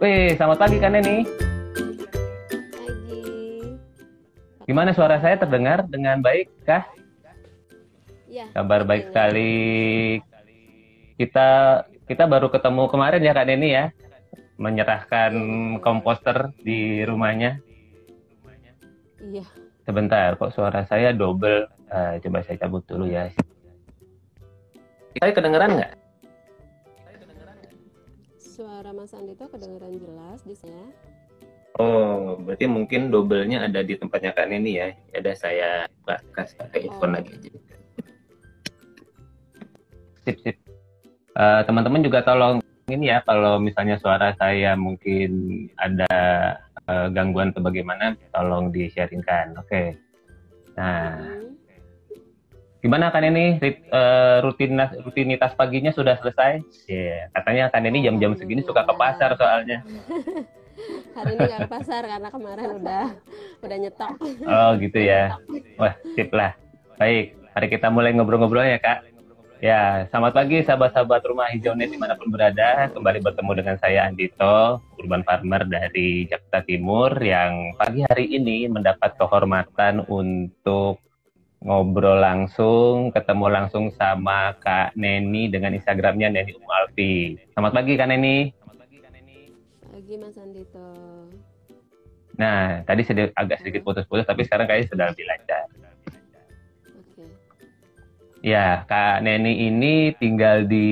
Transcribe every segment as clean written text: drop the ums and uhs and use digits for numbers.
Wih, selamat pagi Kak Neni. Pagi. Gimana suara saya terdengar dengan baik kah? Ya, Kabar baik terdengar. sekali. Kita kita baru ketemu kemarin ya Kak Neni ya, menyerahkan Iya, betul. komposter di rumahnya. Iya, Sebentar, kok suara saya double? Coba saya cabut dulu ya. Saya kedengeran nggak? suara Mas Andito kedengaran jelas di saya. Oh, berarti mungkin doublenya ada di tempatnya Kak Neni ya. Ada saya kasih pakai earphone Oh, lagi aja. Sip, sip. Teman-teman juga tolong ini ya, kalau misalnya suara saya mungkin ada gangguan atau bagaimana, tolong di-sharingkan. Oke. Nah, mm-mm. gimana kan ini rutinitas paginya sudah selesai? Iya, katanya kan ini jam-jam segini suka ke pasar Alhamdulillah. soalnya. Hari ini nggak ke pasar karena kemarin udah nyetok. Oh, gitu ya. Wah, sip lah. Baik, mari kita mulai ngobrol-ngobrol ya, Kak. Ya, selamat pagi sahabat-sahabat Rumah Hijau Net dimanapun berada. Kembali bertemu dengan saya Andito, urban farmer dari Jakarta Timur yang pagi hari ini mendapat kehormatan untuk ngobrol langsung, ketemu langsung sama Kak Neni dengan Instagramnya Neni Alfi. Selamat pagi Kak Neni. Pagi Mas Andito. Nah, tadi agak sedikit Halo. putus-putus, tapi sekarang kayaknya sudah lebih lancar. Oke. Ya, Kak Neni ini tinggal di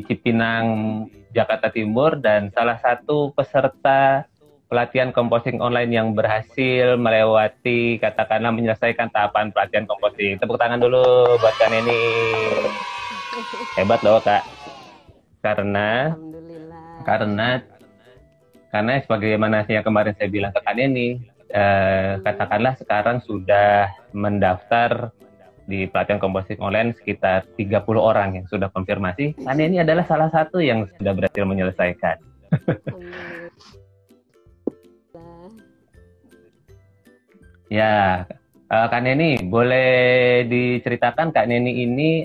Cipinang, Jakarta Timur dan salah satu peserta pelatihan composting online yang berhasil melewati, katakanlah menyelesaikan tahapan pelatihan composting. Tepuk tangan dulu buat Kak Neni. Hebat loh, Kak. Karena Alhamdulillah. karena karena sebagaimana yang kemarin saya bilang ke Kak Neni, Mm-mm. katakanlah sekarang sudah mendaftar di pelatihan composting online sekitar 30 orang yang sudah konfirmasi. Kak Neni adalah salah satu yang sudah berhasil menyelesaikan. Alhamdulillah. Ya, Kak Neni, boleh diceritakan Kak Neni ini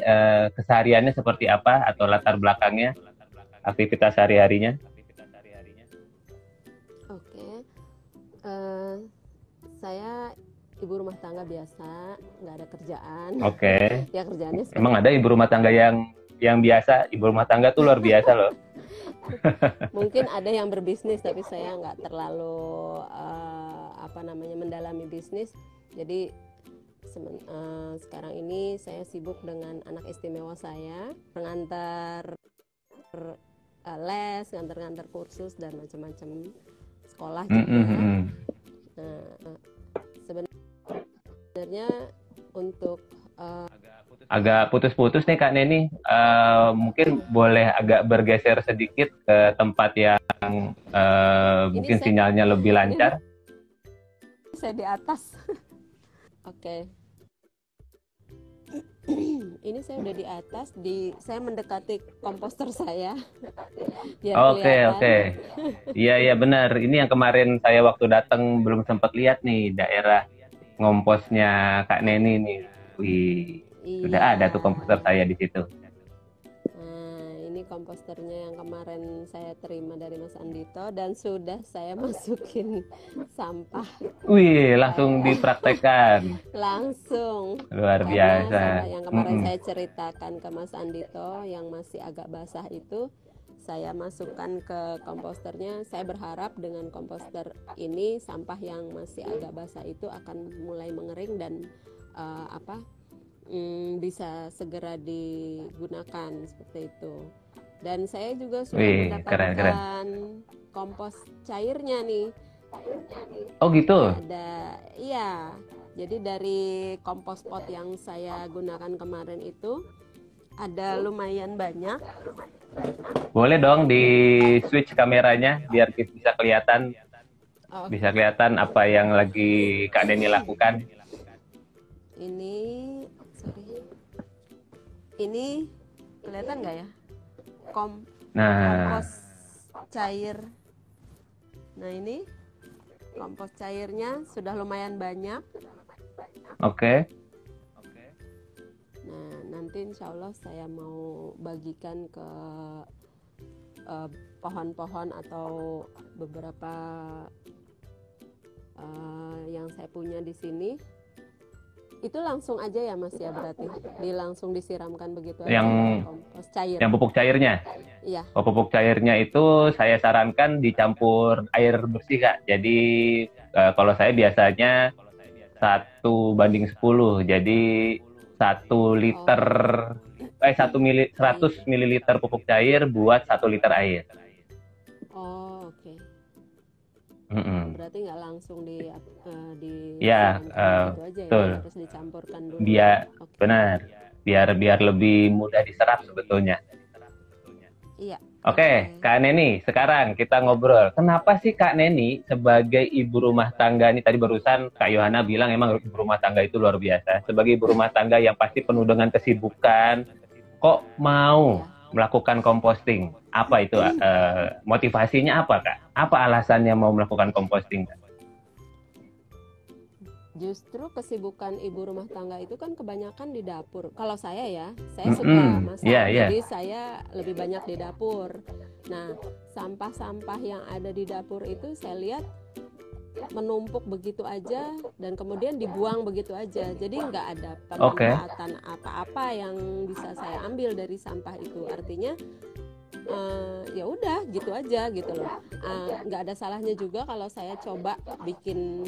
kesehariannya seperti apa atau latar belakangnya, aktivitas sehari-harinya? Oke. Eh, saya ibu rumah tangga biasa, nggak ada kerjaan. Oke. Ya kerjaannya Emang seperti ada ibu rumah tangga yang biasa? Ibu rumah tangga tuh luar biasa loh. mungkin ada yang berbisnis tapi saya nggak terlalu mendalami bisnis. Jadi sekarang ini saya sibuk dengan anak istimewa saya, mengantar les, ngantar-ngantar kursus dan macam-macam sekolah Mm, mm, juga. mm. Nah, sebenarnya untuk Agak putus-putus nih Kak Neni. Mungkin boleh agak bergeser sedikit ke tempat yang ini mungkin saya sinyalnya lebih ini lancar. saya di atas. Oke. Ini saya udah di atas, saya mendekati komposter saya biar Oke, kelihatan. oke. Iya, iya benar. Ini yang kemarin saya waktu datang belum sempat lihat nih daerah ngomposnya Kak Neni nih. Wih, sudah Iya. ada tuh komposter saya di situ. Nah, ini komposternya yang kemarin saya terima dari Mas Andito dan sudah saya masukin sampah Wih, langsung saya dipraktekkan. langsung Luar karena sampah biasa. yang kemarin Mm-mm. saya ceritakan ke Mas Andito yang masih agak basah itu saya masukkan ke komposternya. Saya berharap dengan komposter ini sampah yang masih agak basah itu akan mulai mengering dan bisa segera digunakan seperti itu. Dan saya juga sudah Wih, keren, keren. mendapatkan kompos cairnya nih. Oh gitu. Ada, iya. Jadi dari kompos pot yang saya gunakan kemarin itu ada lumayan banyak. Boleh dong di switch kameranya biar bisa kelihatan, Oh, bisa oke. kelihatan apa yang lagi Kak Deni lakukan. Ini, sorry. Ini kelihatan nggak ya? Nah, Kompos cair. Nah ini kompos cairnya sudah lumayan banyak. oke. Nah nanti insya Allah saya mau bagikan ke eh, pohon-pohon atau beberapa yang saya punya di sini itu langsung aja ya Mas ya, berarti langsung disiramkan begitu aja Yang kompos cair. yang pupuk cairnya. Iya. Oh, pupuk cairnya itu saya sarankan dicampur air bersih Kak. Jadi kalau saya biasanya 1:10. Jadi 1 liter 100 mililiter pupuk cair buat 1 liter air. Oh, oke. Mm-mm. Berarti nggak langsung Ya, disiramkan gitu aja betul. ya, harus dicampurkan dulu. Biar Oke. benar, biar lebih mudah diserap sebetulnya. Iya. Oke, Kak Neni, sekarang kita ngobrol. Kenapa sih Kak Neni sebagai ibu rumah tangga ini, tadi barusan Kak Yohana bilang emang ibu rumah tangga itu luar biasa. Sebagai ibu rumah tangga yang pasti penuh dengan kesibukan, kok mau melakukan composting? Apa itu motivasinya apa Kak? Apa alasannya mau melakukan composting Kak? Justru kesibukan ibu rumah tangga itu kan kebanyakan di dapur. Kalau saya ya, saya suka masak, jadi saya lebih banyak di dapur. Nah, sampah-sampah yang ada di dapur itu saya lihat menumpuk begitu aja dan kemudian dibuang begitu aja. Jadi nggak ada pemanfaatan apa-apa yang bisa saya ambil dari sampah itu. Artinya ya udah gitu aja gitu loh. Nggak ada salahnya juga kalau saya coba bikin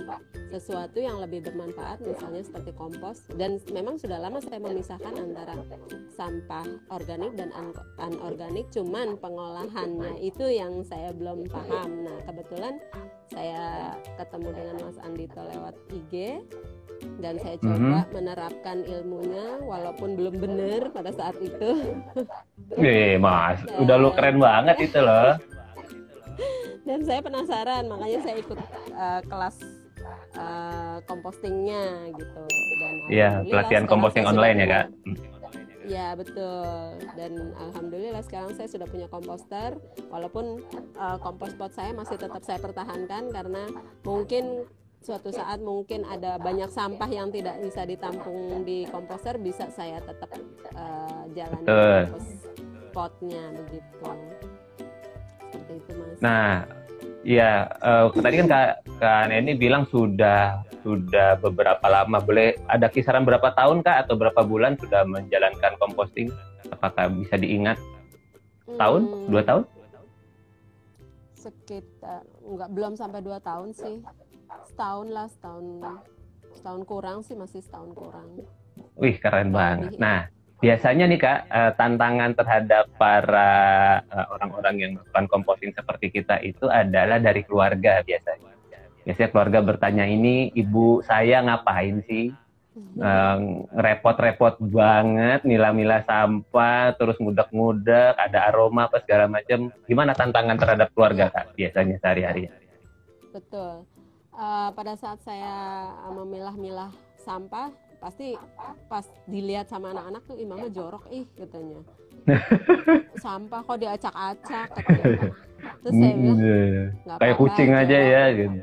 sesuatu yang lebih bermanfaat, misalnya seperti kompos. Dan memang sudah lama saya memisahkan antara sampah organik dan anorganik, cuman pengolahannya itu yang saya belum paham. Nah, kebetulan saya ketemu dengan Mas Andito lewat IG dan saya coba menerapkan ilmunya walaupun belum benar pada saat itu. Mas, udah lu keren banget itu loh. Dan saya penasaran, makanya saya ikut kelas compostingnya gitu. Dan iya, pelatihan composting online ya Kak. Ya betul. Dan alhamdulillah sekarang saya sudah punya komposter, walaupun kompos pot saya masih tetap saya pertahankan karena mungkin suatu saat mungkin ada banyak sampah yang tidak bisa ditampung di komposter, bisa saya tetap jalani kompos potnya begitu. Seperti itu Mas. Nah, ya tadi kan Kak Neni bilang sudah beberapa lama, boleh ada kisaran berapa tahun Kak atau berapa bulan sudah menjalankan composting? Apakah bisa diingat? Tahun? 2 tahun? Sekitar belum sampai 2 tahun sih. Setahun lah, setahun kurang sih, masih setahun kurang. Wih, keren banget. Nah, biasanya nih Kak, tantangan terhadap para orang-orang yang melakukan composting seperti kita itu adalah dari keluarga biasanya. Biasanya keluarga bertanya, ini ibu saya ngapain sih? Repot-repot banget, milah-milah sampah, terus ngudak-ngudak, ada aroma apa segala macam. Gimana tantangan terhadap keluarga Kak biasanya sehari-hari? Betul. Pada saat saya memilah-milah sampah, pasti pas dilihat sama anak-anak tuh, mama jorok katanya. Sampah kok diacak-acak katanya. Terus saya bilang, nggak kayak apa-apa, kucing aja jorok. ya gitu.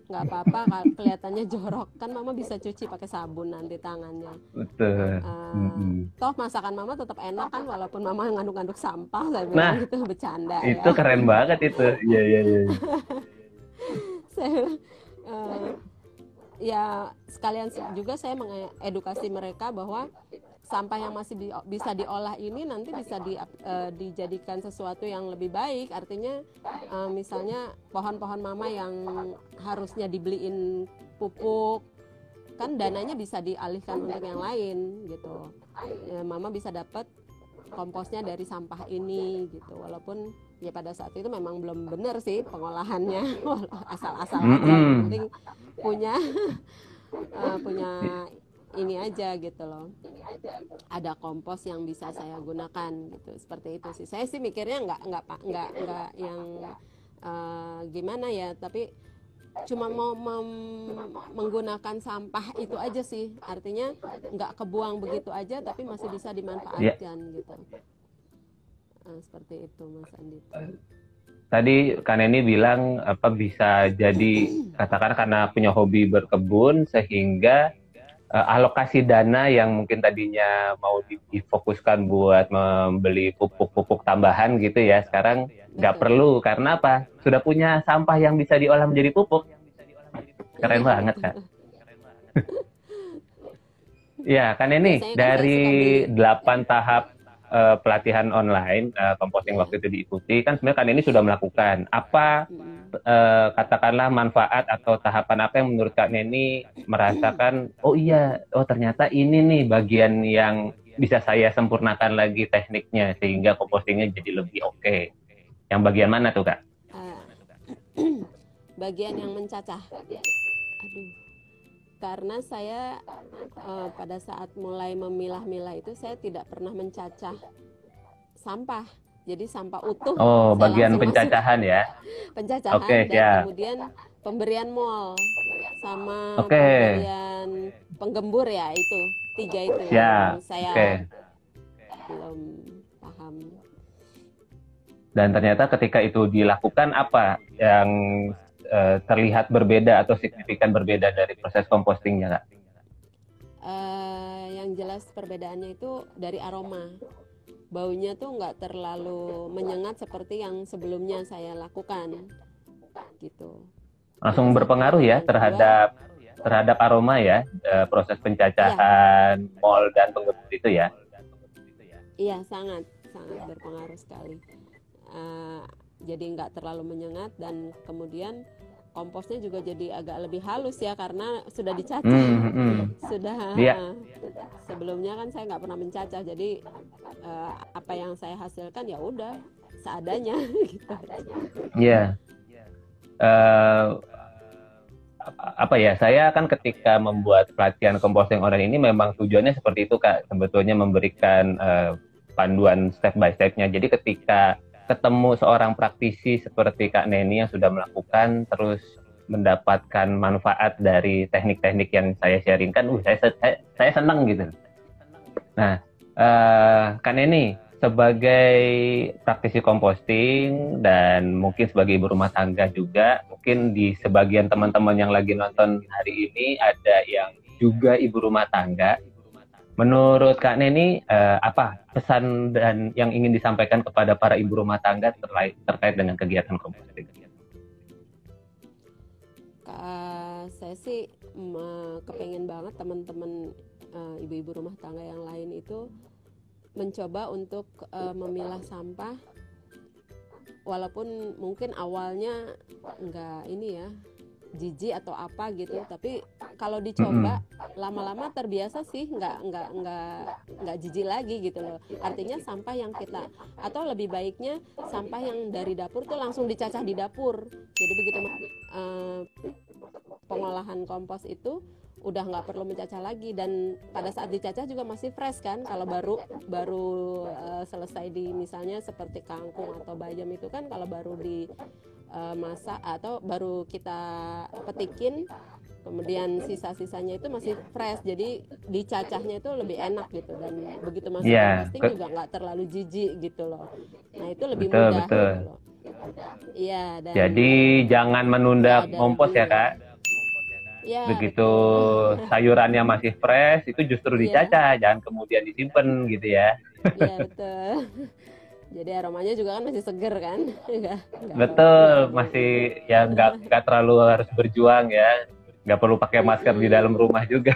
Nggak apa-apa, kelihatannya jorok kan, mama bisa cuci pakai sabun nanti tangannya. Betul. Toh masakan mama tetap enak kan, walaupun mama ngaduk-ngaduk sampah. Saya bilang gitu, bercanda itu ya. keren banget itu. Iya. Ya sekalian juga saya mengedukasi mereka bahwa sampah yang masih bisa diolah ini nanti bisa dijadikan sesuatu yang lebih baik. Artinya misalnya pohon-pohon mama yang harusnya dibeliin pupuk, kan dananya bisa dialihkan untuk yang lain gitu. Mama bisa dapat komposnya dari sampah ini gitu, walaupun ya pada saat itu memang belum benar sih pengolahannya, asal-asal aja, penting punya ini aja gitu loh, ada kompos yang bisa saya gunakan gitu, seperti itu sih. Saya sih mikirnya nggak yang gimana ya, tapi cuma mau menggunakan sampah itu aja sih, artinya nggak kebuang begitu aja tapi masih bisa dimanfaatkan gitu. Seperti itu Mas Andito. Tadi Kak Neni bilang bisa jadi katakan karena punya hobi berkebun sehingga alokasi dana yang mungkin tadinya mau difokuskan buat membeli pupuk-pupuk tambahan gitu ya, sekarang nggak Betul. perlu karena apa? Sudah punya sampah yang bisa diolah menjadi pupuk. Keren Iya, banget, Kak. betul. Ya, kan ini Biasanya kan saya dari suka beli. 8 tahap pelatihan online composting Ya. waktu itu diikuti, kan sebenarnya kan ini sudah melakukan. Apa Mm-mm. katakanlah manfaat atau tahapan apa yang menurut Kak Neni merasakan, oh iya, oh ternyata ini nih bagian yang bisa saya sempurnakan lagi tekniknya sehingga compostingnya jadi lebih oke. Yang bagian mana tuh, Kak? Ah, bagian yang mencacah. Aduh, karena saya pada saat mulai memilah-milah itu saya tidak pernah mencacah sampah. Jadi sampah utuh Oh, saya bagian langsung masuk pencacahan ya. pencacahan Oke, dan siap. kemudian pemberian mol sama Oke, pemberian penggembur ya itu tiga itu siap. yang saya Oke. belum paham. Dan ternyata ketika itu dilakukan, apa yang terlihat berbeda atau signifikan berbeda dari proses compostingnya, Kak? Yang jelas perbedaannya itu dari aroma. Baunya tuh nggak terlalu menyengat seperti yang sebelumnya saya lakukan gitu. Langsung Yang satu, berpengaruh ya yang kedua, terhadap aroma ya, proses iya, pencacahan, mol dan penggembur itu ya. iya sangat sangat berpengaruh sekali. Eh, jadi nggak terlalu menyengat dan kemudian komposnya juga jadi agak lebih halus ya karena sudah dicacah. Hmm, hmm. Sudah Iya, sebelumnya kan saya nggak pernah mencacah jadi apa yang saya hasilkan ya udah seadanya gitu. iya. Eh, apa ya? Saya kan ketika membuat pelatihan composting online ini memang tujuannya seperti itu, Kak. Sebetulnya memberikan panduan step by step-nya. Jadi ketika ketemu seorang praktisi seperti Kak Neni yang sudah melakukan terus mendapatkan manfaat dari teknik-teknik yang saya sharingkan, saya senang gitu. Nah, Kak Neni sebagai praktisi composting dan mungkin sebagai ibu rumah tangga juga, mungkin di sebagian teman-teman yang lagi nonton hari ini ada yang juga ibu rumah tangga. Menurut Kak Neni, apa pesan dan yang ingin disampaikan kepada para ibu rumah tangga terkait dengan kegiatan composting? Saya sih kepengen banget teman-teman ibu-ibu rumah tangga yang lain itu mencoba untuk memilah sampah walaupun mungkin awalnya nggak ini ya jijik atau apa gitu tapi kalau dicoba lama-lama terbiasa sih nggak jijik lagi gitu loh artinya sampah yang kita atau lebih baiknya sampah yang dari dapur tuh langsung dicacah di dapur jadi begitu pengolahan kompos itu udah nggak perlu mencacah lagi dan pada saat dicacah juga masih fresh kan kalau baru selesai di misalnya seperti kangkung atau bayam itu kan kalau baru dimasak atau baru kita petikin kemudian sisa-sisanya itu masih fresh jadi dicacahnya itu lebih enak gitu dan begitu masuk composting juga nggak terlalu jijik gitu loh nah itu lebih betul, mudah betul. gitu loh iya dan Jadi jangan menunda ada kompos ya, Kak. ya Begitu betul sayurannya masih fresh itu justru iya dicacah, jangan kemudian disimpan gitu ya. iya betul jadi aromanya juga kan masih seger kan nggak Betul, bau. masih ya nggak terlalu harus berjuang ya, nggak perlu pakai masker di dalam rumah juga.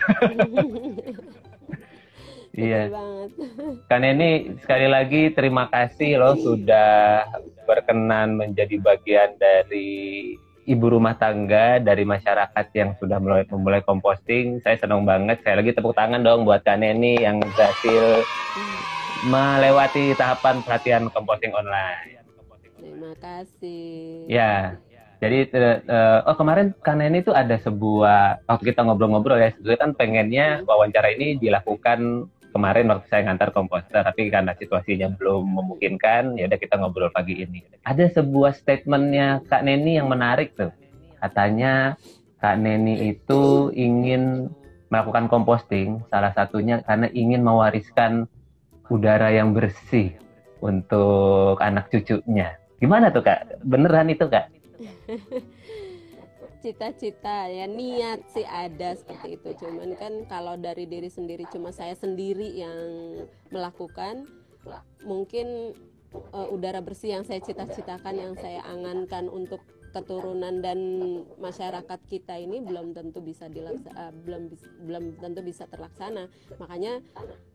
Betul Iya, banget. kan ini sekali lagi terima kasih loh sudah berkenan menjadi bagian dari ibu rumah tangga dari masyarakat yang sudah memulai composting. Saya senang banget. Saya lagi tepuk tangan dong buat Kak Neni yang berhasil melewati tahapan pelatihan composting online. Terima kasih. Ya, jadi kemarin Kak Neni itu ada sebuah waktu kita ngobrol-ngobrol ya, sebetulnya kan pengennya wawancara ini dilakukan kemarin waktu saya ngantar komposter, tapi karena situasinya belum memungkinkan, ya udah kita ngobrol pagi ini. Ada sebuah statementnya Kak Neni yang menarik tuh. Katanya Kak Neni itu ingin melakukan composting, salah satunya karena ingin mewariskan udara yang bersih untuk anak cucunya. Gimana tuh Kak? Beneran itu Kak? cita-cita ya, niat sih ada seperti itu, cuman kan kalau dari diri sendiri cuma saya sendiri yang melakukan, mungkin udara bersih yang saya cita-citakan, yang saya angankan untuk keturunan dan masyarakat kita ini belum tentu bisa belum tentu bisa terlaksana. Makanya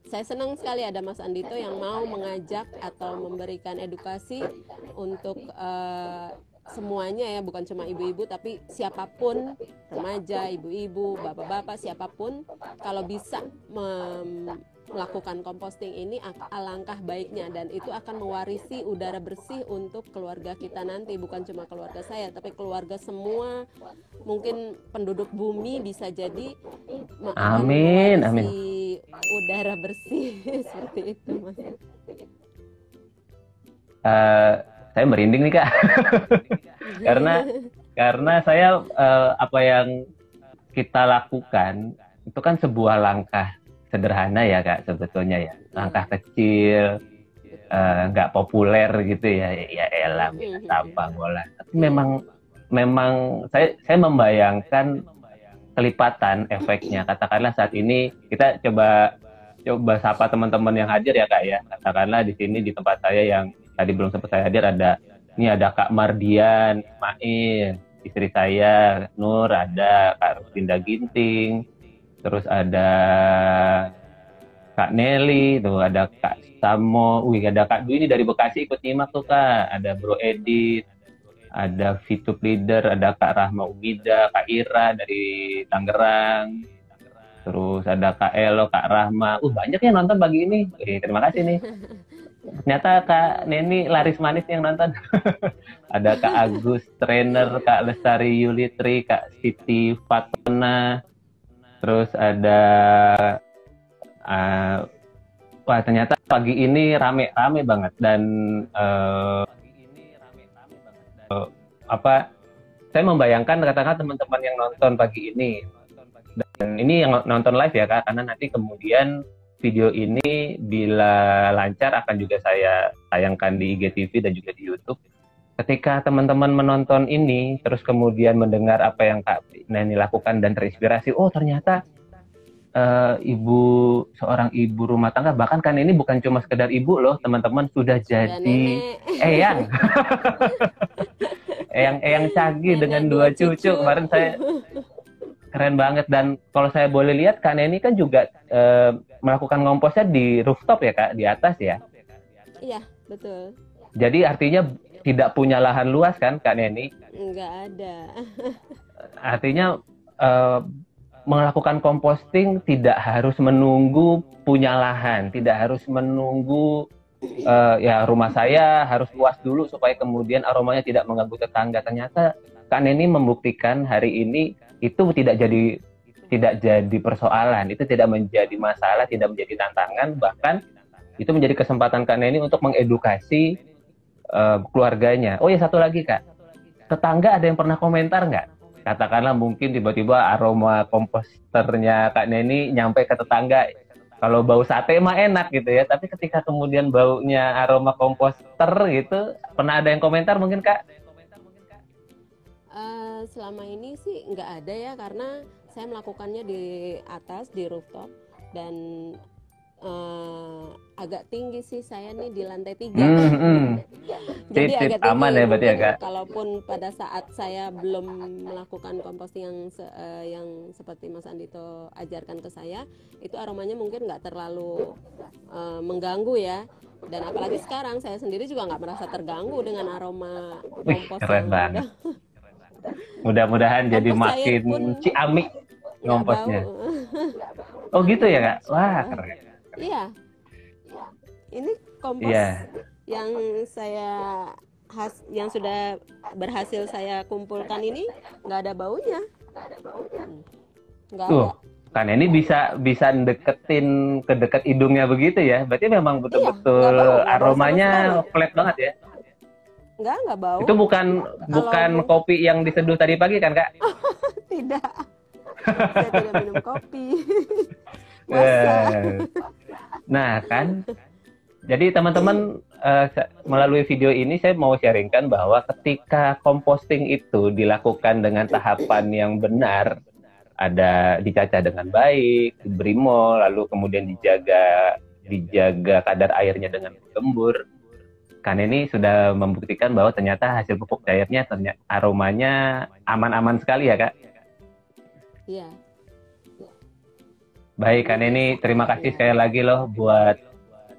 saya senang sekali ada Mas Andito yang mau mengajak atau memberikan edukasi untuk semuanya ya, bukan cuma ibu-ibu tapi siapapun, remaja, ibu-ibu, bapak-bapak, siapapun kalau bisa melakukan composting ini alangkah baiknya, dan itu akan mewarisi udara bersih untuk keluarga kita nanti, bukan cuma keluarga saya tapi keluarga semua, mungkin penduduk bumi bisa jadi akan Amin, mewarisi amin. udara bersih seperti itu Mas. Saya merinding nih Kak, karena saya apa yang kita lakukan itu kan sebuah langkah sederhana ya Kak, sebetulnya ya, langkah kecil, nggak populer gitu ya, ya elah sampah bola. Tapi memang saya membayangkan kelipatan efeknya. Katakanlah saat ini kita coba sapa teman-teman yang hadir ya Kak ya. Katakanlah di sini di tempat saya yang tadi belum sempat saya hadir, ada Kak Mardian, Ismail, istri saya, Nur, ada Kak Rustinda Ginting, terus ada Kak Nelly, tuh ada Kak Samo, ada Kak Dwi ini dari Bekasi ikut nyimak tuh Kak, ada Bro Edit, ada Fitup Leader, ada Kak Rahma Umida, Kak Ira dari Tangerang, terus ada Kak Elo, Kak Rahma, banyak yang nonton pagi ini, terima kasih nih. Ternyata Kak Neni laris manis yang nonton. Ada Kak Agus trainer, Kak Lestari Yulitri, Kak Siti Fatona, terus ada wah ternyata pagi ini rame banget, dan saya membayangkan katakan teman-teman yang nonton pagi ini, dan ini yang nonton live ya Kak, karena nanti kemudian video ini bila lancar akan juga saya tayangkan di IGTV dan juga di YouTube. Ketika teman-teman menonton ini, terus kemudian mendengar apa yang Kak Neni lakukan dan terinspirasi, ternyata seorang ibu rumah tangga, bahkan kan ini bukan cuma sekedar ibu loh teman-teman, sudah jadi eyang. eyang Cagi dengan 2 cucu. Kemarin saya keren banget, dan kalau saya boleh lihat Kak Neni kan juga melakukan ngomposnya di rooftop ya Kak, di atas ya. Iya, betul. Jadi artinya tidak punya lahan luas kan Kak Neni? Enggak ada. Artinya melakukan composting tidak harus menunggu punya lahan, tidak harus menunggu ya rumah saya harus luas dulu supaya kemudian aromanya tidak mengganggu tetangga. Ternyata Kak Neni membuktikan hari ini itu tidak jadi persoalan, itu tidak menjadi masalah, tidak menjadi tantangan, bahkan itu menjadi kesempatan Kak Neni untuk mengedukasi keluarganya. Oh ya, satu lagi Kak, tetangga ada yang pernah komentar nggak? Katakanlah mungkin tiba-tiba aroma komposternya Kak Neni nyampe ke tetangga, kalau bau sate mah enak gitu ya, tapi ketika kemudian baunya aroma komposter gitu, pernah ada yang komentar mungkin Kak? Selama ini sih nggak ada ya, karena saya melakukannya di atas, di rooftop, dan agak tinggi sih saya nih di lantai 3. Jadi agak tinggi, aman ya berarti ya Kak? Kalaupun pada saat saya belum melakukan composting yang seperti Mas Andito ajarkan ke saya, itu aromanya mungkin nggak terlalu mengganggu ya. Dan apalagi sekarang saya sendiri juga nggak merasa terganggu dengan aroma kompos. Keren banget. Mudah-mudahan jadi makin ciamik ngomposnya. Oh gitu ya Kak? Wah keren. Iya. Ini kompos yang yang sudah berhasil saya kumpulkan ini nggak ada baunya. Nggak ada. Kan ini bisa deketin ke dekat hidungnya begitu ya? Berarti memang betul-betul aromanya flat banget ya? Enggak bau. Itu bukan kopi yang diseduh tadi pagi kan Kak? Tidak. Saya tidak minum kopi. Nah kan, jadi teman-teman melalui video ini saya mau sharingkan bahwa ketika composting itu dilakukan dengan tahapan yang benar, ada dicacah dengan baik, diberi mol, lalu kemudian dijaga kadar airnya dengan gembur. Kan ini sudah membuktikan bahwa ternyata hasil pupuk cairnya ternyata aromanya aman-aman sekali ya Kak. Iya. Baik Kan ini terima kasih sekali lagi loh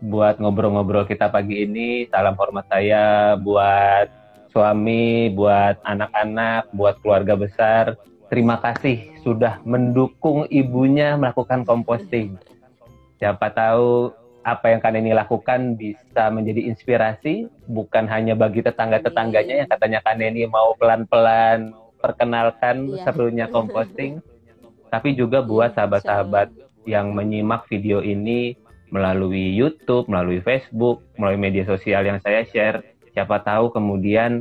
buat ngobrol-ngobrol kita pagi ini. Salam hormat saya buat suami, buat anak-anak, buat keluarga besar. Terima kasih sudah mendukung ibunya melakukan composting. Siapa tahu apa yang Kan ini lakukan bisa menjadi inspirasi, bukan hanya bagi tetangga-tetangganya yang katanya Kan ini mau pelan-pelan perkenalkan serunya composting, tapi juga buat sahabat-sahabat yang menyimak video ini melalui YouTube, melalui Facebook, melalui media sosial yang saya share. Siapa tahu kemudian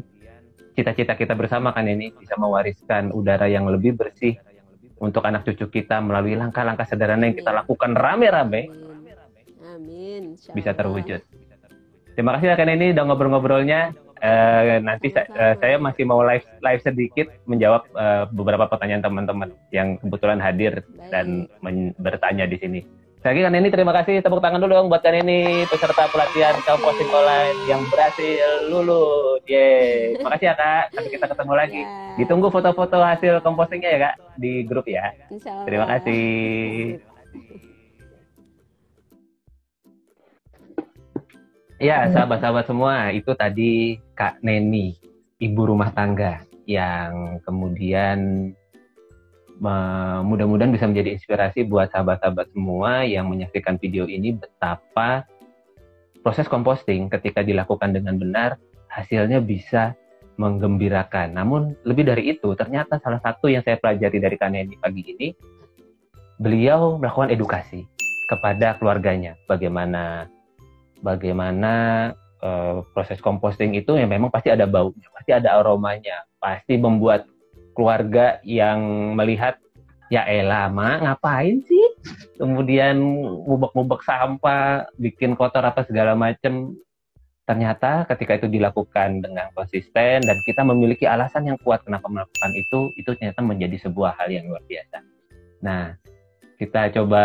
cita-cita kita bersama Kan ini bisa mewariskan udara yang lebih bersih untuk anak cucu kita melalui langkah-langkah sederhana yang kita lakukan rame-rame. Amin. Bisa terwujud. Terima kasih Kan ini udah ngobrol-ngobrolnya. Nanti saya masih mau live sedikit menjawab beberapa pertanyaan teman-teman yang kebetulan hadir dan bertanya di sini. Sekali lagi Kan ini terima kasih, tepuk tangan dulu dong buat Kan ini peserta pelatihan composting online yang berhasil lulus. Yeay. Terima kasih ya Kak, sampai kita ketemu lagi. Ditunggu foto-foto hasil compostingnya ya Kak di grup ya. Terima kasih. Ya, sahabat-sahabat semua, itu tadi Kak Neni, ibu rumah tangga yang kemudian mudah-mudahan bisa menjadi inspirasi buat sahabat-sahabat semua yang menyaksikan video ini betapa proses composting ketika dilakukan dengan benar hasilnya bisa menggembirakan. Namun lebih dari itu, ternyata salah satu yang saya pelajari dari Kak Neni pagi ini, beliau melakukan edukasi kepada keluarganya bagaimana proses composting itu yang memang pasti ada baunya, pasti ada aromanya, pasti membuat keluarga yang melihat, ya elah mak ngapain sih kemudian ngubek-ngubek sampah, bikin kotor apa segala macem. Ternyata ketika itu dilakukan dengan konsisten dan kita memiliki alasan yang kuat kenapa melakukan itu ternyata menjadi sebuah hal yang luar biasa. Nah, kita coba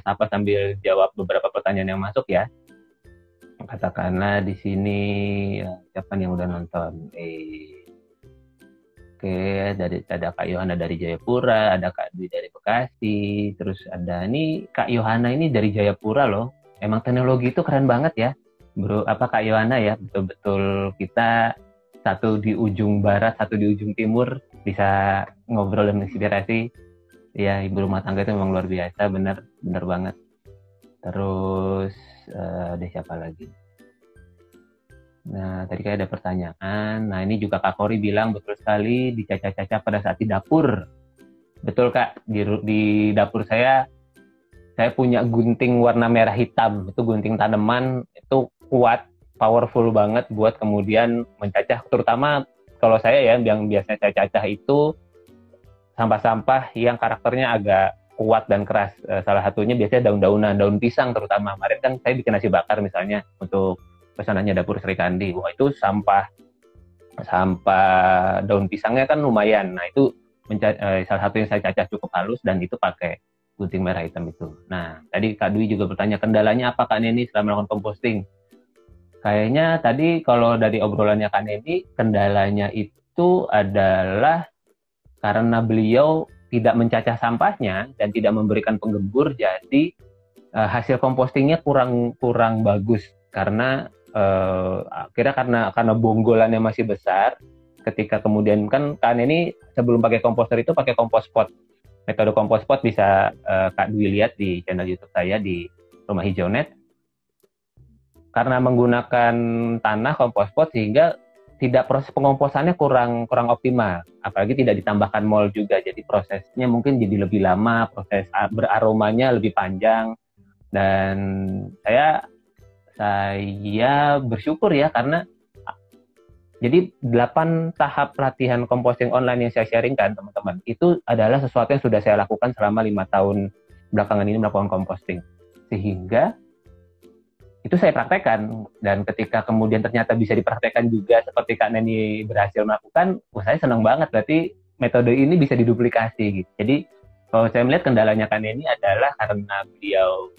sapa sambil jawab beberapa pertanyaan yang masuk ya. Katakanlah di sini siapa yang udah nonton? Oke, ada Kak Yohana dari Jayapura, ada Kak Dwi dari Bekasi, terus ada nih Kak Yohana ini dari Jayapura loh. Emang teknologi itu keren banget ya, bro. Apa Kak Yohana ya, betul-betul kita satu di ujung barat, satu di ujung timur bisa ngobrol dan menginspirasi. Ya, ibu rumah tangga itu memang luar biasa, bener banget. Terus ada siapa lagi? Nah, tadi kayak ada pertanyaan. Nah, ini juga Kak Kori bilang betul sekali dicacah-cacah pada saat di dapur. Betul Kak, di dapur saya punya gunting warna merah hitam. Itu gunting tanaman, itu kuat, powerful banget buat kemudian mencacah. Terutama kalau saya ya, yang biasanya saya cacah itu sampah-sampah yang karakternya agak kuat dan keras. Salah satunya biasanya daun-daunan, daun pisang terutama. Kemarin kan saya bikin nasi bakar misalnya untuk pesanannya dapur Sri Kandi. Wah, itu sampah daun pisangnya kan lumayan. Nah, itu salah satu yang saya cacah cukup halus dan itu pakai gunting merah hitam itu. Nah, tadi Kak Dwi juga bertanya, kendalanya apa Kak Neni setelah melakukan composting? Kayaknya tadi kalau dari obrolannya Kak Neni, kendalanya itu adalah karena beliau tidak mencacah sampahnya dan tidak memberikan penggembur, jadi hasil compostingnya kurang bagus karena akhirnya karena bonggolannya masih besar. Ketika kemudian kan ini sebelum pakai komposter itu pakai kompos pot. Metode kompos pot bisa Kak Dwi lihat di channel YouTube saya di Rumah Hijau Net. Karena menggunakan tanah kompos pot sehingga proses pengomposannya kurang optimal. Apalagi tidak ditambahkan mol juga, jadi prosesnya mungkin jadi lebih lama, proses beraromanya lebih panjang. Dan saya bersyukur ya karena jadi 8 tahap pelatihan composting online yang saya sharingkan teman-teman itu adalah sesuatu yang sudah saya lakukan selama 5 tahun belakangan ini melakukan composting, sehingga itu saya praktekkan, dan ketika kemudian ternyata bisa dipraktekkan juga seperti Kak Neni berhasil melakukan, saya senang banget, berarti metode ini bisa diduplikasi gitu. Jadi kalau saya melihat kendalanya Kak Neni adalah karena beliau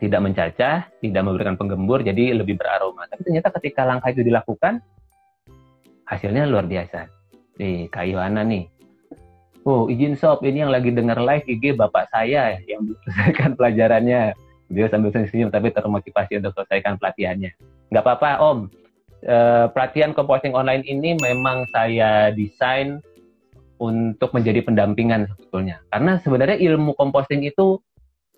tidak mencacah, tidak memberikan penggembur, jadi lebih beraroma. Tapi ternyata ketika langkah itu dilakukan, hasilnya luar biasa. Nih, Kak Yohana nih. Oh, izin sob, ini yang lagi dengar live IG bapak saya yang selesaikan pelajarannya. Dia sambil senyum tapi termotivasi untuk selesaikan pelatihannya. Nggak apa-apa, Om. Pelatihan composting online ini memang saya desain untuk menjadi pendampingan sebetulnya. Karena sebenarnya ilmu composting itu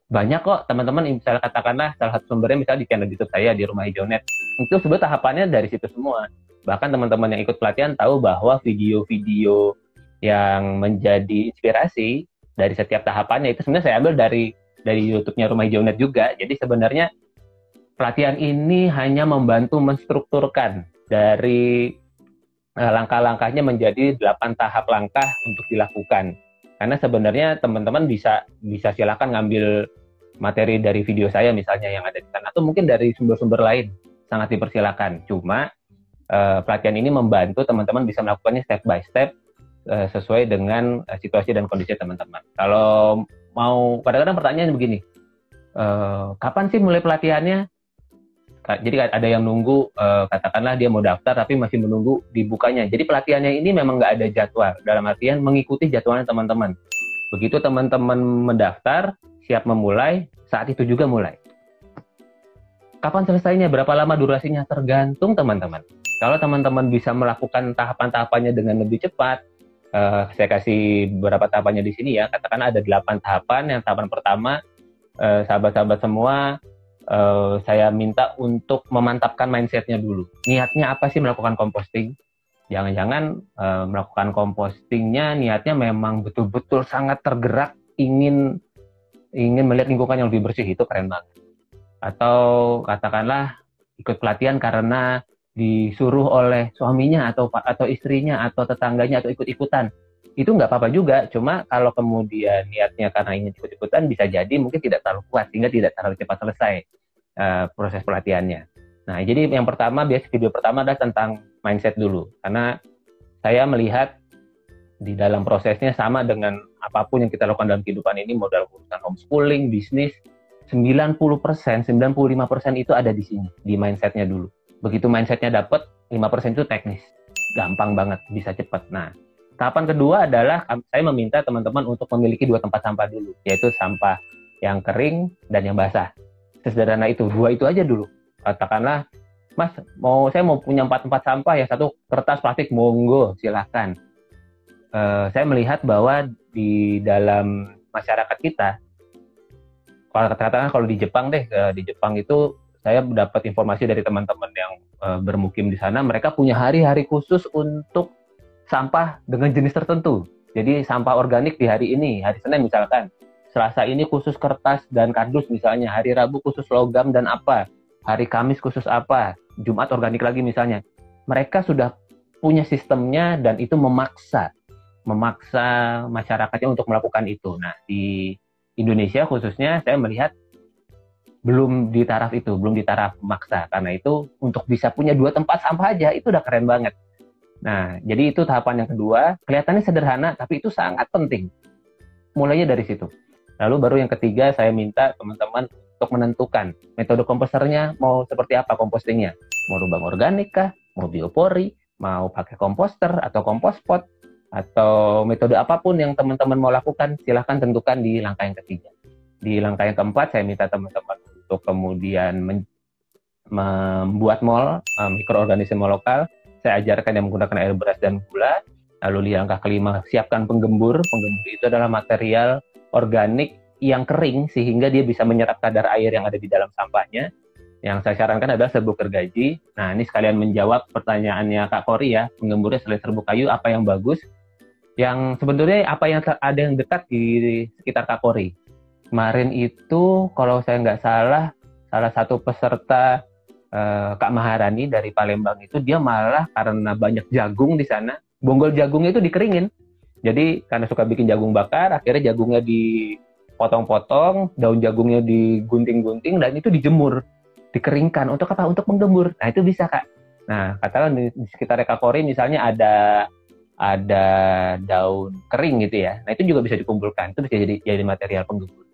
banyak kok, teman-teman. Misalnya katakanlah salah satu sumbernya misalnya di channel YouTube saya di Rumah Hijaunet. Itu sebenarnya tahapannya dari situ semua. Bahkan teman-teman yang ikut pelatihan tahu bahwa video-video yang menjadi inspirasi dari setiap tahapannya itu sebenarnya saya ambil dari YouTube-nya Rumah Hijaunet juga. Jadi sebenarnya pelatihan ini hanya membantu menstrukturkan dari langkah-langkahnya menjadi 8 tahap langkah untuk dilakukan. Karena sebenarnya teman-teman bisa silakan ngambil materi dari video saya misalnya yang ada di sana, atau mungkin dari sumber-sumber lain, sangat dipersilakan. Cuma pelatihan ini membantu teman-teman bisa melakukannya step by step sesuai dengan situasi dan kondisi teman-teman. Kalau mau, kadang-kadang pertanyaan begini, kapan sih mulai pelatihannya? Jadi ada yang nunggu, katakanlah dia mau daftar tapi masih menunggu dibukanya. Jadi pelatihannya ini memang nggak ada jadwal, dalam artian mengikuti jadwalnya teman-teman. Begitu teman-teman mendaftar, siap memulai, saat itu juga mulai. Kapan selesainya, berapa lama durasinya, tergantung teman-teman. Kalau teman-teman bisa melakukan tahapan-tahapannya dengan lebih cepat, saya kasih beberapa tahapannya di sini ya. Katakan ada 8 tahapan. Yang tahapan pertama, sahabat-sahabat semua, saya minta untuk memantapkan mindsetnya dulu. Niatnya apa sih melakukan composting? Jangan-jangan melakukan compostingnya niatnya memang betul-betul sangat tergerak, ingin melihat lingkungan yang lebih bersih, itu keren banget. Atau katakanlah ikut pelatihan karena disuruh oleh suaminya atau istrinya atau tetangganya atau ikut-ikutan, itu nggak apa-apa juga. Cuma kalau kemudian niatnya karena ingin ikut-ikutan, bisa jadi mungkin tidak terlalu kuat sehingga tidak terlalu cepat selesai proses pelatihannya. Nah, jadi yang pertama, video pertama adalah tentang mindset dulu, karena saya melihat di dalam prosesnya sama dengan apapun yang kita lakukan dalam kehidupan ini, modal urusan homeschooling, bisnis, 90%, 95% itu ada di sini, di mindsetnya dulu. Begitu mindsetnya dapat, 5% itu teknis. Gampang banget, bisa cepat. Nah, tahapan kedua adalah saya meminta teman-teman untuk memiliki 2 tempat sampah dulu, yaitu sampah yang kering dan yang basah. Sesederhana itu, 2 itu aja dulu. Katakanlah, Mas, saya mau punya 4 tempat sampah, ya 1 kertas plastik, monggo, silakan. Saya melihat bahwa di dalam masyarakat kita, katakanlah kalau di Jepang di Jepang itu saya dapat informasi dari teman-teman yang bermukim di sana, mereka punya hari-hari khusus untuk sampah dengan jenis tertentu. Jadi sampah organik di hari ini, hari Senin misalkan, Selasa ini khusus kertas dan kardus misalnya, hari Rabu khusus logam dan apa, hari Kamis khusus apa, Jumat organik lagi misalnya. Mereka sudah punya sistemnya dan itu memaksa masyarakatnya untuk melakukan itu. Nah, di Indonesia khususnya saya melihat belum di taraf itu, belum di taraf maksa. Karena itu untuk bisa punya 2 tempat sampah aja itu udah keren banget. Nah, jadi itu tahapan yang kedua. Kelihatannya sederhana, tapi itu sangat penting. Mulainya dari situ. Lalu baru yang ketiga, saya minta teman-teman untuk menentukan metode komposternya mau seperti apa compostingnya. Mau lubang organik kah? Mau biopori? Mau pakai komposter atau kompospot? Atau metode apapun yang teman-teman mau lakukan, silahkan tentukan di langkah yang ketiga. Di langkah yang keempat, saya minta teman-teman untuk kemudian membuat mol, mikroorganisme lokal. Saya ajarkan yang menggunakan air beras dan gula. Lalu di langkah kelima, siapkan penggembur. Penggembur itu adalah material organik yang kering, sehingga dia bisa menyerap kadar air yang ada di dalam sampahnya. Yang saya sarankan adalah serbuk gergaji. Nah, ini sekalian menjawab pertanyaannya Kak Kori ya, penggemburnya selain serbuk kayu, apa yang bagus? Yang sebetulnya apa yang ada yang dekat di sekitar Kak Kori. Kemarin itu kalau saya nggak salah satu peserta Kak Maharani dari Palembang itu, dia malah karena banyak jagung di sana, bonggol jagungnya itu dikeringin. Jadi karena suka bikin jagung bakar, akhirnya jagungnya dipotong-potong, daun jagungnya digunting-gunting dan itu dijemur. dikeringkan. Untuk apa? Untuk menggembur. Nah, itu bisa, Kak. Nah, katakan di sekitar ekakori misalnya ada daun kering gitu ya. Nah, itu juga bisa dikumpulkan. Itu bisa jadi material penggembur.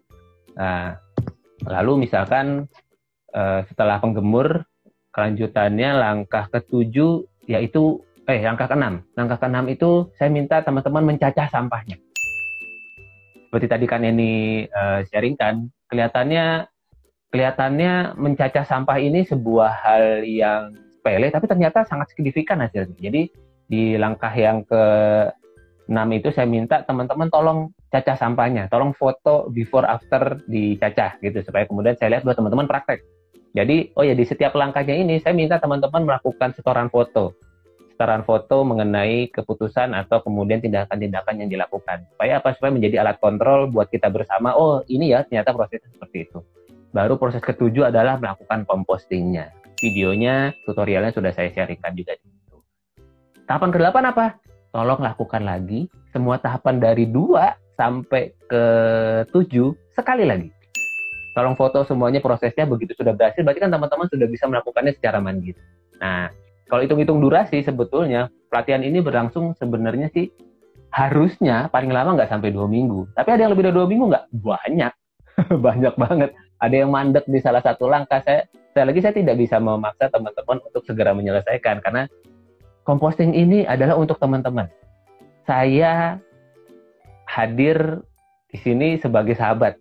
Nah, lalu misalkan setelah penggembur, kelanjutannya langkah ketujuh yaitu langkah keenam. Langkah keenam itu saya minta teman-teman mencacah sampahnya. Seperti tadi kan ini sharingkan, kelihatannya mencacah sampah ini sebuah hal yang sepele, tapi ternyata sangat signifikan hasilnya. Jadi di langkah yang ke-6 itu saya minta teman-teman tolong cacah sampahnya, tolong foto before after dicacah gitu, supaya kemudian saya lihat buat teman-teman praktek. Jadi, di setiap langkahnya ini saya minta teman-teman melakukan setoran foto mengenai keputusan atau kemudian tindakan-tindakan yang dilakukan. Supaya apa? Supaya menjadi alat kontrol buat kita bersama, ini ya ternyata prosesnya seperti itu. Baru proses ketujuh adalah melakukan compostingnya. Videonya, tutorialnya sudah saya sharingkan juga di situ. Tahapan ke-8 apa? Tolong lakukan lagi semua tahapan dari 2 sampai ke 7 sekali lagi. Tolong foto semuanya prosesnya, begitu sudah berhasil, berarti kan teman-teman sudah bisa melakukannya secara mandiri. Nah, kalau hitung-hitung durasi, sebetulnya pelatihan ini berlangsung sebenarnya sih harusnya paling lama nggak sampai 2 minggu. Tapi ada yang lebih dari 2 minggu nggak? Banyak. Banyak banget. Ada yang mandek di salah satu langkah. Saya tidak bisa memaksa teman-teman untuk segera menyelesaikan, karena composting ini adalah untuk teman-teman. Saya hadir di sini sebagai sahabat.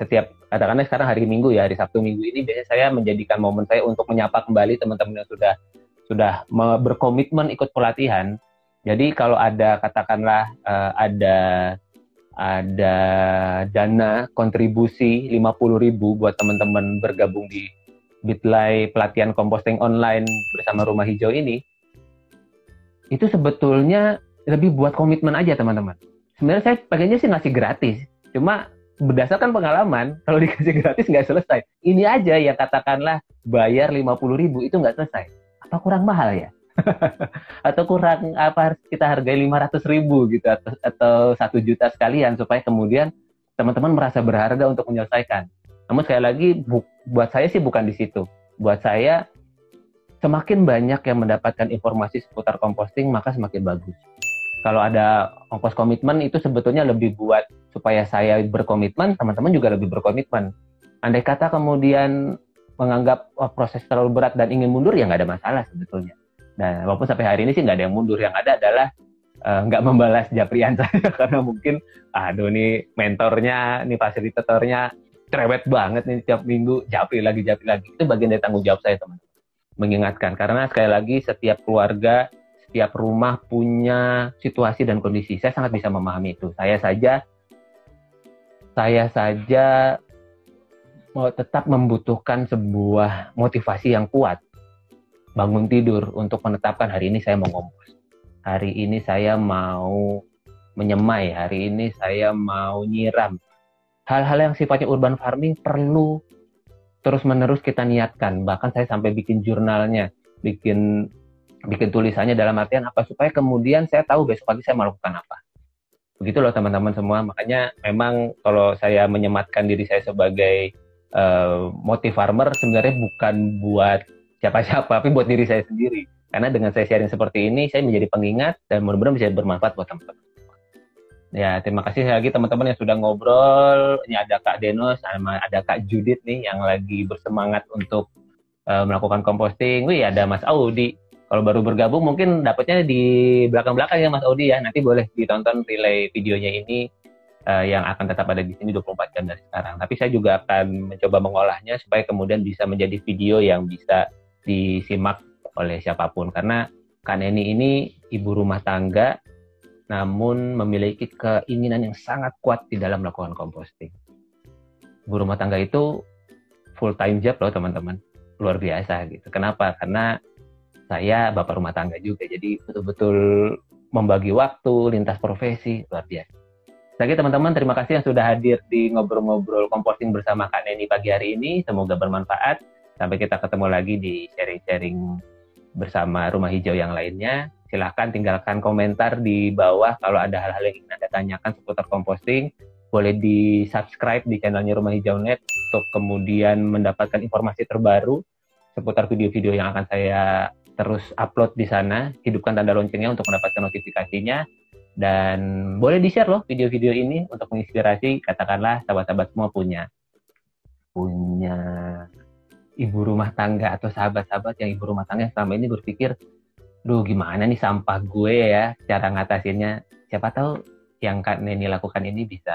Setiap, katakanlah sekarang hari Minggu ya, hari Sabtu Minggu ini biasanya saya menjadikan momen saya untuk menyapa kembali teman-teman yang sudah berkomitmen ikut pelatihan. Jadi kalau ada, katakanlah ada dana kontribusi 50.000 buat teman-teman bergabung di Bitly pelatihan composting online bersama Rumah Hijau ini, itu sebetulnya lebih buat komitmen aja teman-teman. Sebenarnya saya pengennya sih ngasih gratis, cuma berdasarkan pengalaman, kalau dikasih gratis nggak selesai. Ini aja yang katakanlah bayar 50.000 itu nggak selesai. Apa kurang mahal ya? Atau kurang apa, harus kita hargai 500.000 gitu, atau 1 juta sekalian, supaya kemudian teman-teman merasa berharga untuk menyelesaikan. Namun sekali lagi, buat saya sih bukan di situ. Buat saya, semakin banyak yang mendapatkan informasi seputar composting, maka semakin bagus. Kalau ada ongkos komitmen, itu sebetulnya lebih buat supaya saya berkomitmen, teman-teman juga lebih berkomitmen. Andai kata kemudian menganggap proses terlalu berat dan ingin mundur, ya nggak ada masalah sebetulnya. Nah, walaupun sampai hari ini sih nggak ada yang mundur. Yang ada adalah nggak membalas japrian saya, karena mungkin, nih mentornya, nih fasilitatornya cerewet banget nih, tiap minggu japri lagi. Itu bagian dari tanggung jawab saya, teman-teman. Mengingatkan, karena sekali lagi setiap keluarga, setiap rumah punya situasi dan kondisi. Saya sangat bisa memahami itu. Saya saja mau tetap membutuhkan sebuah motivasi yang kuat. Bangun tidur untuk menetapkan hari ini saya mau ngompos. Hari ini saya mau menyemai. Hari ini saya mau nyiram. Hal-hal yang sifatnya urban farming perlu terus-menerus kita niatkan. Bahkan saya sampai bikin jurnalnya, bikin tulisannya, dalam artian apa? Supaya kemudian saya tahu besok pagi saya melakukan apa. Begitu loh teman-teman semua. Makanya memang kalau saya menyematkan diri saya sebagai motive farmer, sebenarnya bukan buat siapa-siapa, tapi buat diri saya sendiri. Karena dengan saya sharing seperti ini, saya menjadi pengingat dan mudah-mudahan bisa bermanfaat buat teman-teman. Ya, terima kasih lagi teman-teman yang sudah ngobrol. Ini ada Kak Denos, ada Kak Judith nih yang lagi bersemangat untuk melakukan composting. Ada Mas Audi. Kalau baru bergabung mungkin dapatnya di belakang-belakang ya Mas Audi ya. Nanti boleh ditonton relay videonya ini yang akan tetap ada di sini 24 jam dari sekarang. Tapi saya juga akan mencoba mengolahnya supaya kemudian bisa menjadi video yang bisa disimak oleh siapapun. Karena Kak Neni ini ibu rumah tangga, namun memiliki keinginan yang sangat kuat di dalam melakukan composting. Ibu rumah tangga itu full time job loh teman-teman, luar biasa gitu. Kenapa? Karena saya bapak rumah tangga juga, jadi betul-betul membagi waktu, lintas profesi, luar biasa. Lagi teman-teman, terima kasih yang sudah hadir di ngobrol-ngobrol composting bersama Kak Neni pagi hari ini. Semoga bermanfaat. Sampai kita ketemu lagi di sharing-sharing bersama Rumah Hijau yang lainnya. Silahkan tinggalkan komentar di bawah kalau ada hal-hal yang ingin Anda tanyakan seputar composting. boleh di-subscribe di channelnya Rumah Hijau Net untuk kemudian mendapatkan informasi terbaru seputar video-video yang akan saya terus upload di sana. Hidupkan tanda loncengnya untuk mendapatkan notifikasinya. Dan boleh di-share loh video-video ini untuk menginspirasi, katakanlah sahabat-sahabat semua punya ibu rumah tangga atau sahabat-sahabat yang ibu rumah tangga yang selama ini berpikir, duh gimana nih sampah gue ya, cara ngatasinnya. Siapa tahu yang Kak Neni lakukan ini bisa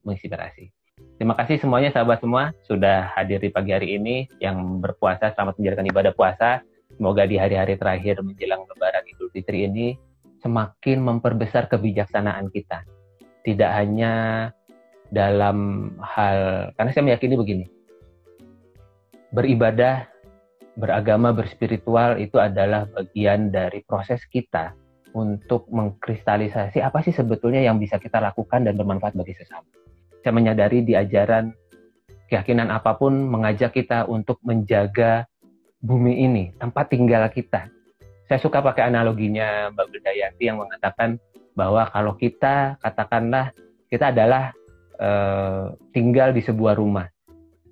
menginspirasi. Terima kasih semuanya sahabat semua sudah hadir di pagi hari ini. Yang berpuasa, selamat menjalankan ibadah puasa. Semoga di hari-hari terakhir menjelang Lebaran Idul Fitri ini semakin memperbesar kebijaksanaan kita. Tidak hanya dalam hal, karena saya meyakini begini, beribadah, beragama, berspiritual itu adalah bagian dari proses kita untuk mengkristalisasi apa sih sebetulnya yang bisa kita lakukan dan bermanfaat bagi sesama. Saya menyadari di ajaran keyakinan apapun mengajak kita untuk menjaga bumi ini, tempat tinggal kita. Saya suka pakai analoginya Mbak Berdayanti yang mengatakan bahwa kalau kita, katakanlah, kita adalah tinggal di sebuah rumah.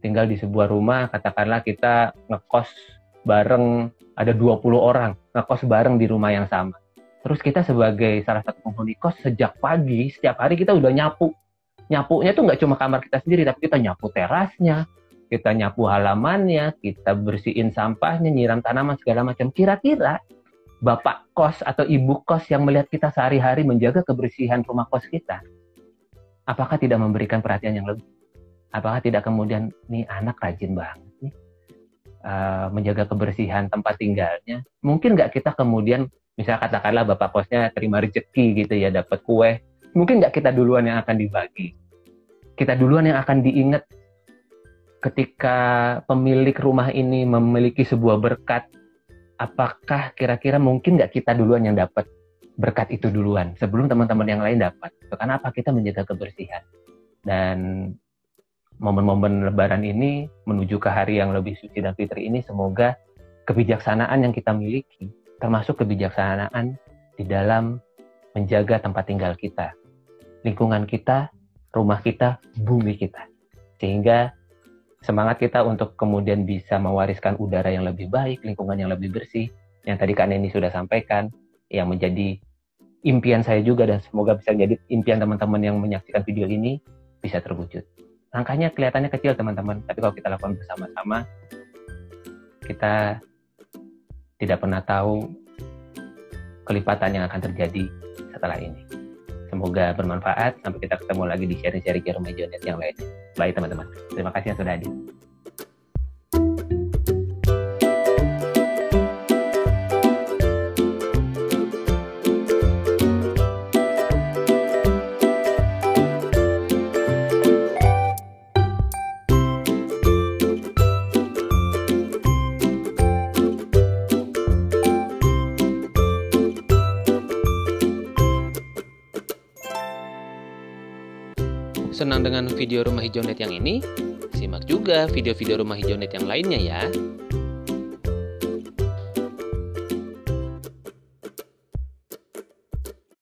Tinggal di sebuah rumah, katakanlah kita ngekos bareng, ada 20 orang, ngekos bareng di rumah yang sama. Terus kita sebagai salah satu penghuni kos, sejak pagi, setiap hari kita udah nyapu. Nyapunya tuh nggak cuma kamar kita sendiri, tapi kita nyapu terasnya, kita nyapu halamannya, kita bersihin sampahnya, nyiram tanaman, segala macam. Kira-kira bapak kos atau ibu kos yang melihat kita sehari-hari menjaga kebersihan rumah kos kita, apakah tidak memberikan perhatian yang lebih? Apakah tidak kemudian, nih anak rajin banget nih, menjaga kebersihan tempat tinggalnya? Mungkin nggak kita kemudian, misalnya katakanlah bapak kosnya terima rezeki gitu ya, dapat kue, mungkin nggak kita duluan yang akan dibagi? Kita duluan yang akan diingat ketika pemilik rumah ini memiliki sebuah berkat. Apakah kira-kira mungkin nggak kita duluan yang dapat berkat itu duluan sebelum teman-teman yang lain dapat? Karena apa? Kita menjaga kebersihan. Dan momen-momen Lebaran ini menuju ke hari yang lebih suci dan fitri ini, semoga kebijaksanaan yang kita miliki, termasuk kebijaksanaan di dalam menjaga tempat tinggal kita, lingkungan kita, rumah kita, bumi kita, sehingga semangat kita untuk kemudian bisa mewariskan udara yang lebih baik, lingkungan yang lebih bersih, yang tadi Kak Neni sudah sampaikan, yang menjadi impian saya juga dan semoga bisa menjadi impian teman-teman yang menyaksikan video ini bisa terwujud. Langkahnya kelihatannya kecil teman-teman, tapi kalau kita lakukan bersama-sama, kita tidak pernah tahu kelipatan yang akan terjadi setelah ini. Semoga bermanfaat. Sampai kita ketemu lagi di sharing-sharing Rumah Hijau Net yang lainnya. Bye teman-teman. Terima kasih yang sudah hadir. Senang dengan video Rumah Hijau Net yang ini? Simak juga video-video Rumah Hijau Net yang lainnya ya.